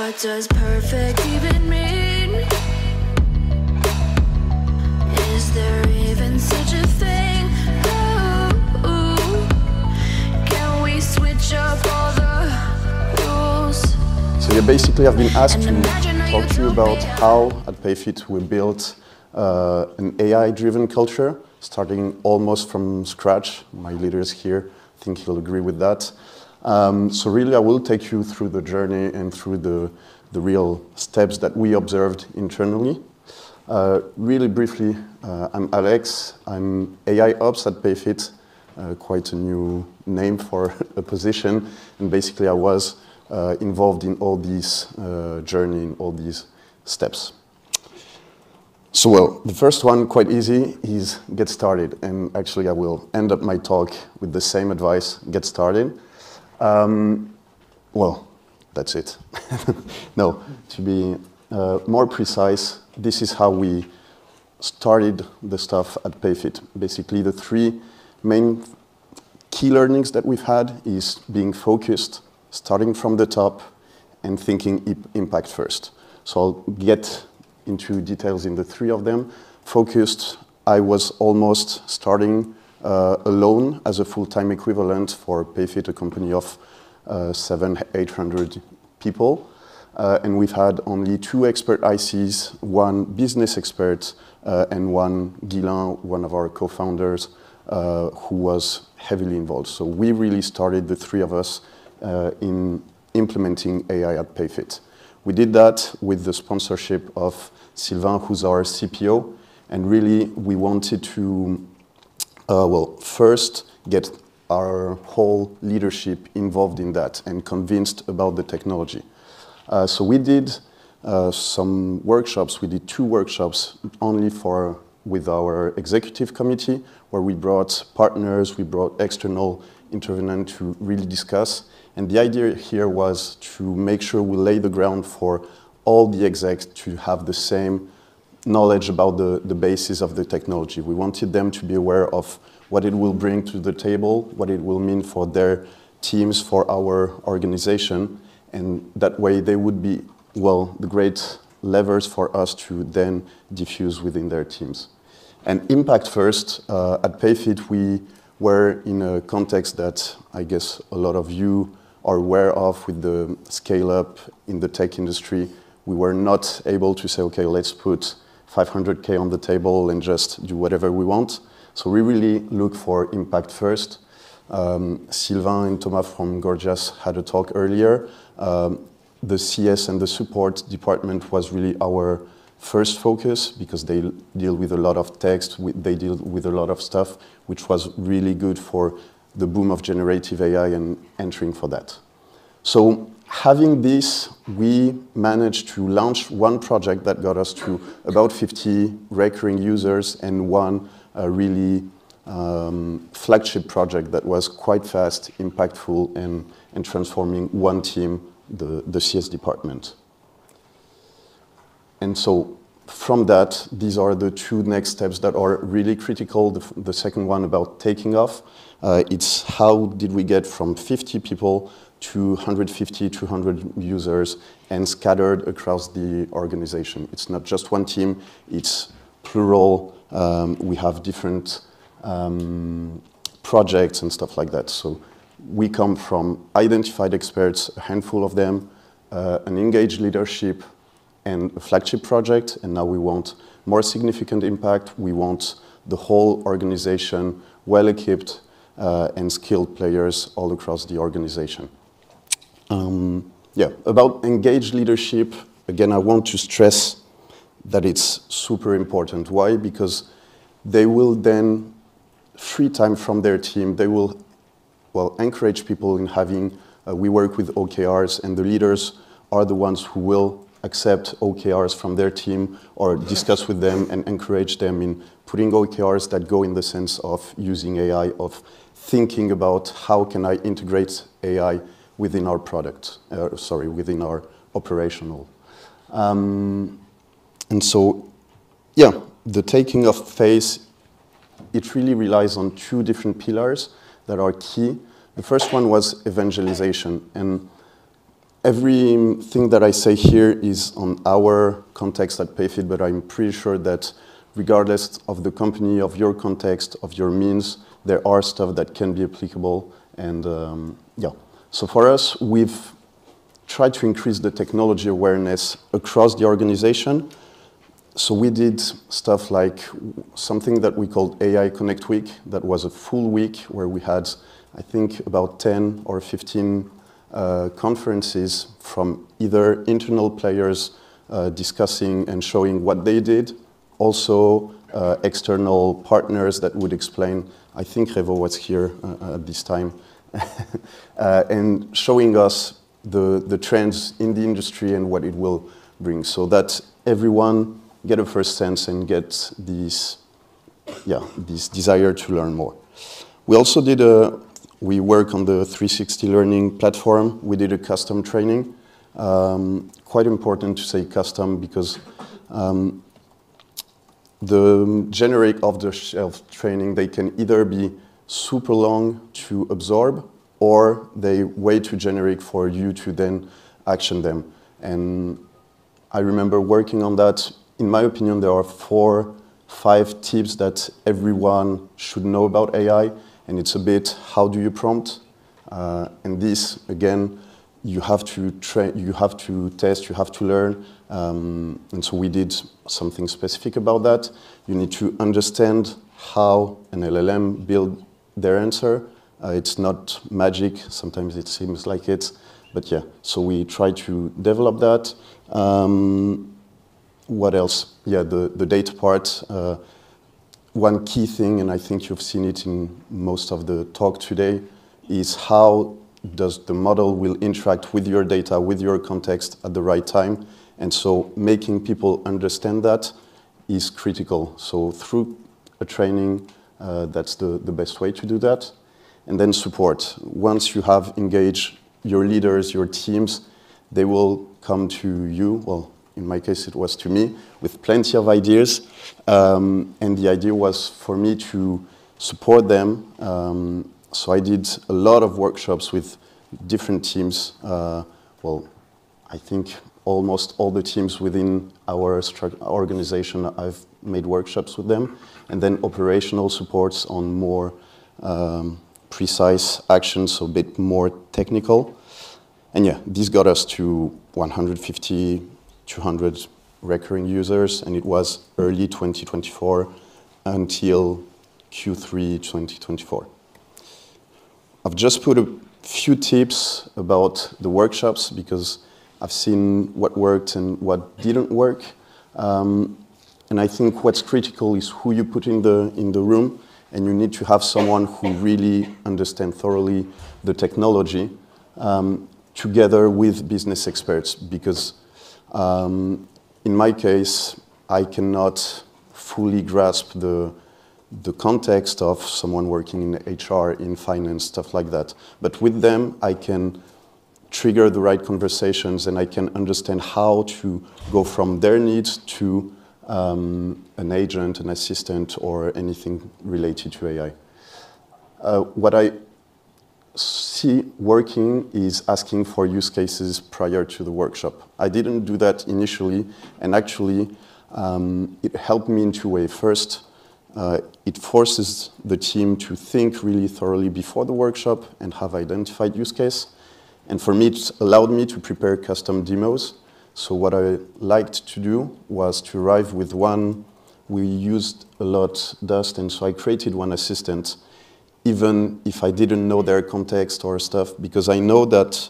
What does perfect even mean? Is there even such a thing? Ooh, can we switch up all the rules? So yeah, basically I've been asked to talk to you about how at Payfit we built an AI-driven culture, starting almost from scratch. My leaders here think he'll agree with that. So really I will take you through the journey and through the real steps that we observed internally. Really briefly, I'm Alex. I'm AI Ops at Payfit, quite a new name for a position. And basically I was involved in all these journey, in all these steps. So well, the first one, quite easy, is get started. And actually I will end up my talk with the same advice, get started. Well, that's it. No, to be more precise, this is how we started the stuff at Payfit. Basically, the three main key learnings that we've had is being focused, starting from the top, and thinking impact first. So I'll get into details in the three of them. Focused, I was almost starting alone as a full-time equivalent for Payfit, a company of 700-800 people. And we've had only 2 expert ICs, 1 business expert, and 1 Guilain, one of our co-founders, who was heavily involved. So we really started, the 3 of us, in implementing AI at Payfit. We did that with the sponsorship of Sylvain, who's our CPO, and really we wanted to well, first get our whole leadership involved in that and convinced about the technology. So we did some workshops. We did 2 workshops only with our executive committee, where we brought partners, we brought external intervenants to really discuss. And the idea here was to make sure we lay the ground for all the execs to have the same knowledge about the basis of the technology. We wanted them to be aware of what it will bring to the table, what it will mean for their teams, for our organization, and that way they would be, well, the great levers for us to then diffuse within their teams. And impact first, at Payfit we were in a context that I guess a lot of you are aware of with the scale up in the tech industry. We were not able to say, okay, let's put 500K on the table and just do whatever we want. So we really look for impact first. Sylvain and Thomas from Gorgias had a talk earlier. The CS and the support department was really our first focus because they deal with a lot of text, they deal with a lot of stuff, which was really good for the boom of generative AI and entering for that. So having this, we managed to launch 1 project that got us to about 50 recurring users and 1 really flagship project that was quite fast, impactful, and transforming 1 team, the CS department. And so from that, these are the 2 next steps that are really critical. The second one about taking off. It's how did we get from 50 people to 150, 200 users and scattered across the organization. It's not just 1 team, it's plural. We have different projects and stuff like that. So we come from identified experts, a handful of them, an engaged leadership, and a flagship project, and now we want more significant impact. We want the whole organization well-equipped and skilled players all across the organization. Yeah, about engaged leadership, again, I want to stress that it's super important. Why? Because they will then free time from their team. They will, well, encourage people in having, we work with OKRs, and the leaders are the ones who will accept OKRs from their team or discuss with them and encourage them in putting OKRs that go in the sense of using AI, of thinking about how can I integrate AI within our product, within our operational. And so, yeah, the taking off phase, it really relies on 2 different pillars that are key. The first one was evangelization, and everything that I say here is on our context at Payfit, but I'm pretty sure that regardless of the company, of your context, of your means, there are stuff that can be applicable. And yeah, so for us, we've tried to increase the technology awareness across the organization. So we did stuff like something that we called AI Connect Week. That was a full week where we had, I think, about 10 or 15 conferences from either internal players discussing and showing what they did, also external partners that would explain. I think Revo was here at this time, and showing us the trends in the industry and what it will bring, so that everyone get a first sense and get this desire to learn more. We also did we work on the 360 learning platform. We did a custom training. Quite important to say custom because the generic off-the-shelf training, they can either be super long to absorb or they way too generic for you to then action them. And I remember working on that. In my opinion, there are 4-5 tips that everyone should know about AI, and it's a bit, how do you prompt? And this, again, you have to train, you have to test, you have to learn. And so we did something specific about that. You need to understand how an LLM build their answer. It's not magic. Sometimes it seems like it, but yeah. So we try to develop that. What else? Yeah, the data part. One key thing, and I think you've seen it in most of the talk today, is how does the model will interact with your data, with your context at the right time. And so making people understand that is critical. So through a training, that's the best way to do that. And then support. Once you have engaged your leaders, your teams, they will come to you. Well, in my case, it was to me, with plenty of ideas. And the idea was for me to support them. So I did a lot of workshops with different teams. Well, I think almost all the teams within our organization, I've made workshops with them. And then operational supports on more precise actions, so a bit more technical. And yeah, this got us to 150, 200 recurring users, and it was early 2024 until Q3 2024. I've just put a few tips about the workshops because I've seen what worked and what didn't work. And I think what's critical is who you put in the room, and you need to have someone who really understands thoroughly the technology together with business experts, because in my case, I cannot fully grasp the context of someone working in HR, in finance, stuff like that. But with them, I can trigger the right conversations and I can understand how to go from their needs to an agent, an assistant, or anything related to AI. What I see working is asking for use cases prior to the workshop. I didn't do that initially, and actually it helped me in two ways. First, it forces the team to think really thoroughly before the workshop and have identified use case. And for me, it allowed me to prepare custom demos. So what I liked to do was to arrive with one. We used a lot Dust, and so I created one assistant, even if I didn't know their context or stuff, because I know that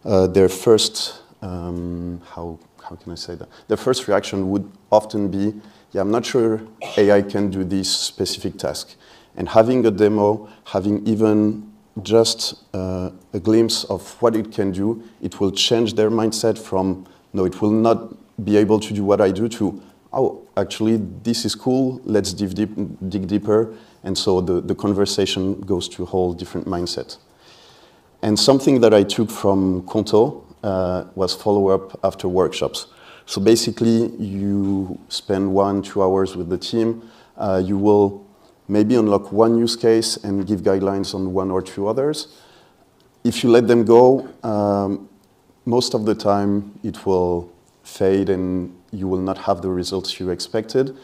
their first, how can I say that? Their first reaction would often be, yeah, I'm not sure AI can do this specific task. And having a demo, having even just a glimpse of what it can do, it will change their mindset from, no, it will not be able to do what I do, to, oh, actually, this is cool, let's dig deeper. And so the conversation goes to a whole different mindset. And something that I took from Conto was follow-up after workshops. So basically, you spend 1-2 hours with the team. You will maybe unlock one use case and give guidelines on 1 or 2 others. If you let them go, most of the time it will fade and you will not have the results you expected.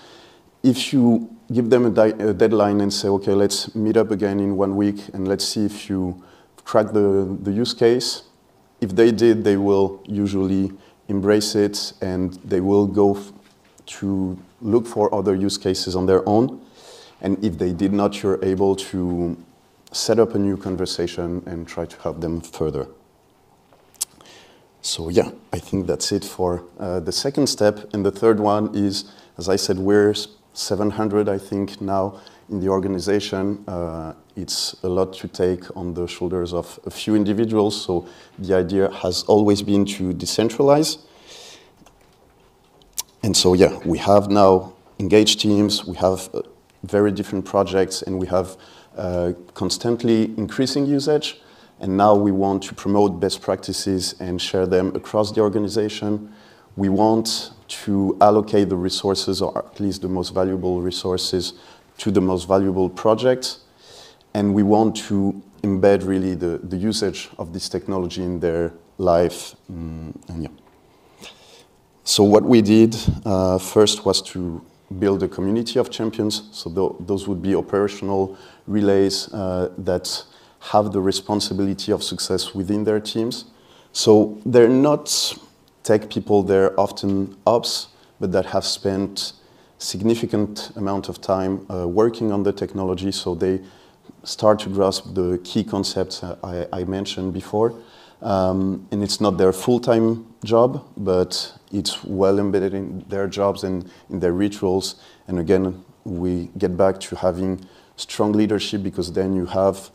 If you give them a deadline and say, okay, let's meet up again in 1 week and let's see if you crack the use case, if they did, they will usually embrace it and they will go to look for other use cases on their own. And if they did not, you're able to set up a new conversation and try to help them further. So yeah, I think that's it for the second step. And the third one is, as I said, we're 700, I think, now in the organization. It's a lot to take on the shoulders of a few individuals. So the idea has always been to decentralize. And so yeah, we have now engaged teams, we have very different projects, and we have constantly increasing usage. And now we want to promote best practices and share them across the organization. We want to allocate the resources, or at least the most valuable resources, to the most valuable projects. And we want to embed really the usage of this technology in their life. And yeah. So what we did first was to build a community of champions. So those would be operational relays that have the responsibility of success within their teams. So they're not tech people, they're often ops, but that have spent significant amount of time working on the technology, so they start to grasp the key concepts I mentioned before. And it's not their full-time job, but it's well embedded in their jobs and in their rituals. And again, we get back to having strong leadership, because then you have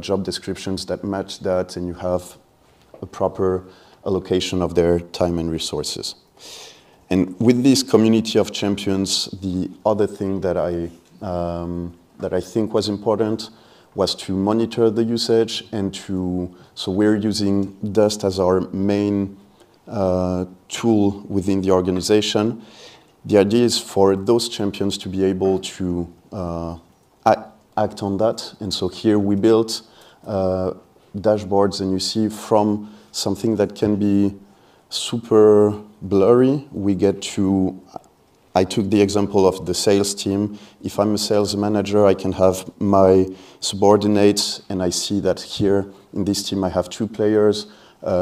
job descriptions that match that, and you have a proper allocation of their time and resources. And with this community of champions, the other thing that I think was important was to monitor the usage and so we're using Dust as our main tool within the organization. The idea is for those champions to be able to act on that. And so here we built dashboards, and you see from something that can be super blurry, we get to, I took the example of the sales team. If I'm a sales manager, I can have my subordinates, and I see that here in this team I have 2 players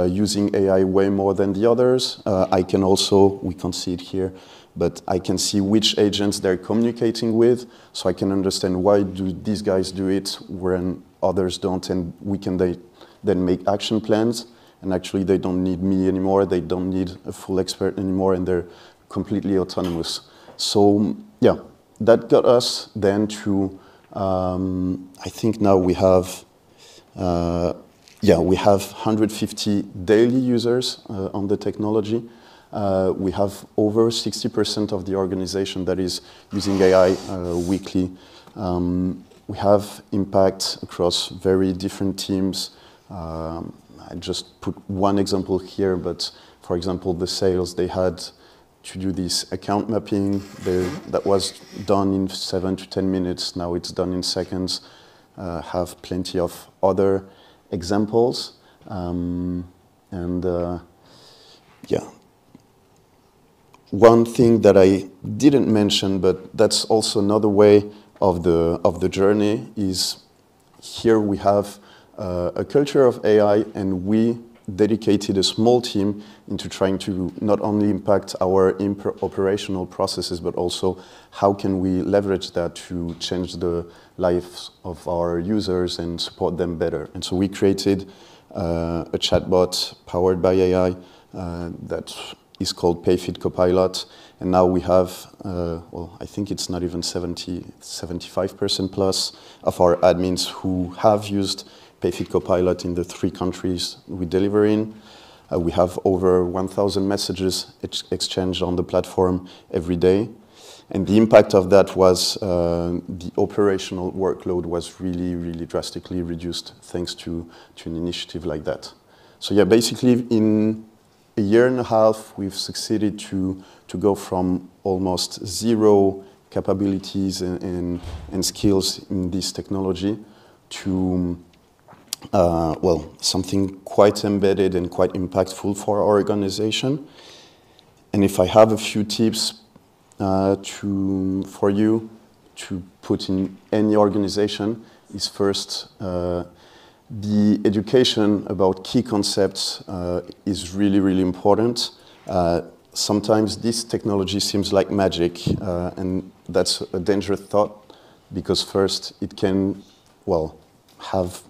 using AI way more than the others. I can also, we can't see it here, but I can see which agents they're communicating with, so I can understand why do these guys do it when others don't, and we can then make action plans. And actually they don't need me anymore, they don't need a full expert anymore, and they're completely autonomous. So yeah, that got us then to, I think now we have 150 daily users on the technology. We have over 60% of the organization that is using AI weekly. We have impact across very different teams. I just put one example here, but for example, the sales, they had to do this account mapping. That was done in 7 to 10 minutes. Now it's done in seconds. Have plenty of other examples. Yeah. One thing that I didn't mention, but that's also another way of the journey, is here we have a culture of AI, and we dedicated a small team into trying to not only impact our operational processes, but also how can we leverage that to change the lives of our users and support them better. And so we created a chatbot powered by AI that is called Payfit Copilot. And now we have, well, I think it's not even 75% plus of our admins who have used Payfit Copilot in the 3 countries we deliver in. We have over 1,000 messages exchanged on the platform every day. And the impact of that was the operational workload was really, really drastically reduced thanks to an initiative like that. So yeah, basically in a year and a half, we've succeeded to go from almost 0 capabilities and skills in this technology to well, something quite embedded and quite impactful for our organization. And if I have a few tips for you to put in any organization, is first, the education about key concepts is really, really important. Sometimes this technology seems like magic, and that's a dangerous thought, because first it can, well, have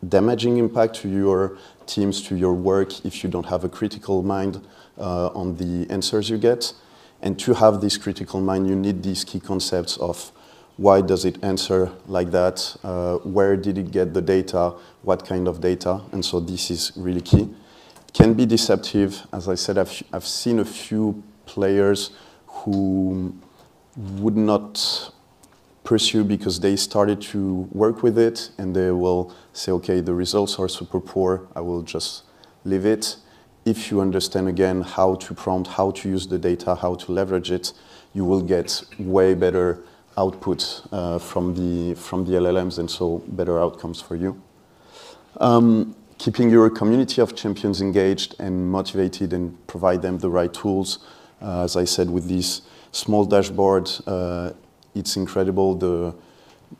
damaging impact to your teams, to your work, if you don't have a critical mind on the answers you get. And to have this critical mind, you need these key concepts of why does it answer like that, where did it get the data, what kind of data, and so this is really key. It can be deceptive. As I said, I've seen a few players who would not pursue because they started to work with it, and they will say, okay, the results are super poor, I will just leave it. If you understand again how to prompt, how to use the data, how to leverage it, you will get way better output from the LLMs, and so better outcomes for you. Keeping your community of champions engaged and motivated, and provide them the right tools. As I said, with this small dashboard, it's incredible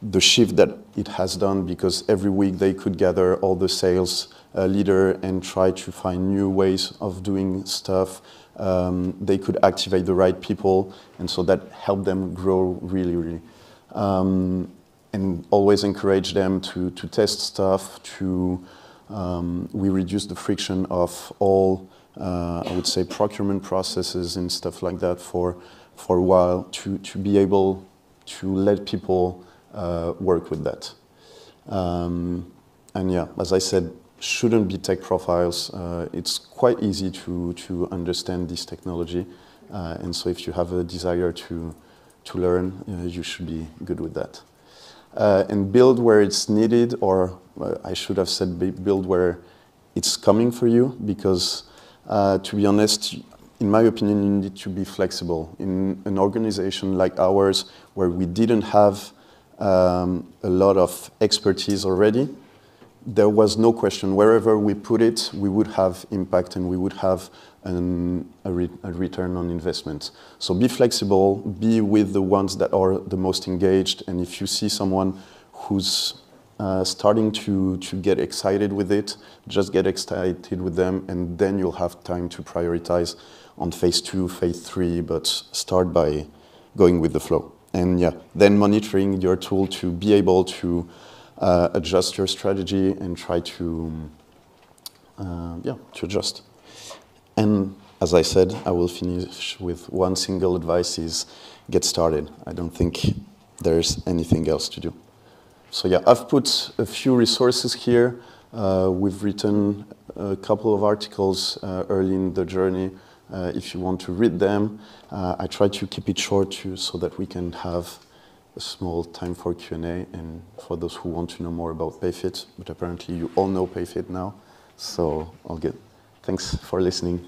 the shift that it has done, because every week they could gather all the sales leader and try to find new ways of doing stuff. They could activate the right people, and so that helped them grow really, really. And always encourage them to test stuff, we reduce the friction of all, I would say, procurement processes and stuff like that for a while, to be able to let people work with that. And yeah, as I said, shouldn't be tech profiles. It's quite easy to understand this technology. And so if you have a desire to learn, you should be good with that. And build where it's needed, or I should have said build where it's coming for you, because to be honest, in my opinion, you need to be flexible. In an organization like ours, where we didn't have a lot of expertise already, there was no question. Wherever we put it, we would have impact, and we would have a return on investment. So be flexible, be with the ones that are the most engaged, and if you see someone who's starting to get excited with it, just get excited with them, and then you'll have time to prioritize on phase 2, phase 3, but start by going with the flow. And yeah, then monitoring your tool to be able to adjust your strategy and try to adjust. And as I said, I will finish with one single advice: is get started. I don't think there's anything else to do. So yeah, I've put a few resources here. We've written a couple of articles early in the journey. If you want to read them, I try to keep it short so that we can have a small time for Q&A and for those who want to know more about Payfit. But apparently you all know Payfit now, so all good. Thanks for listening.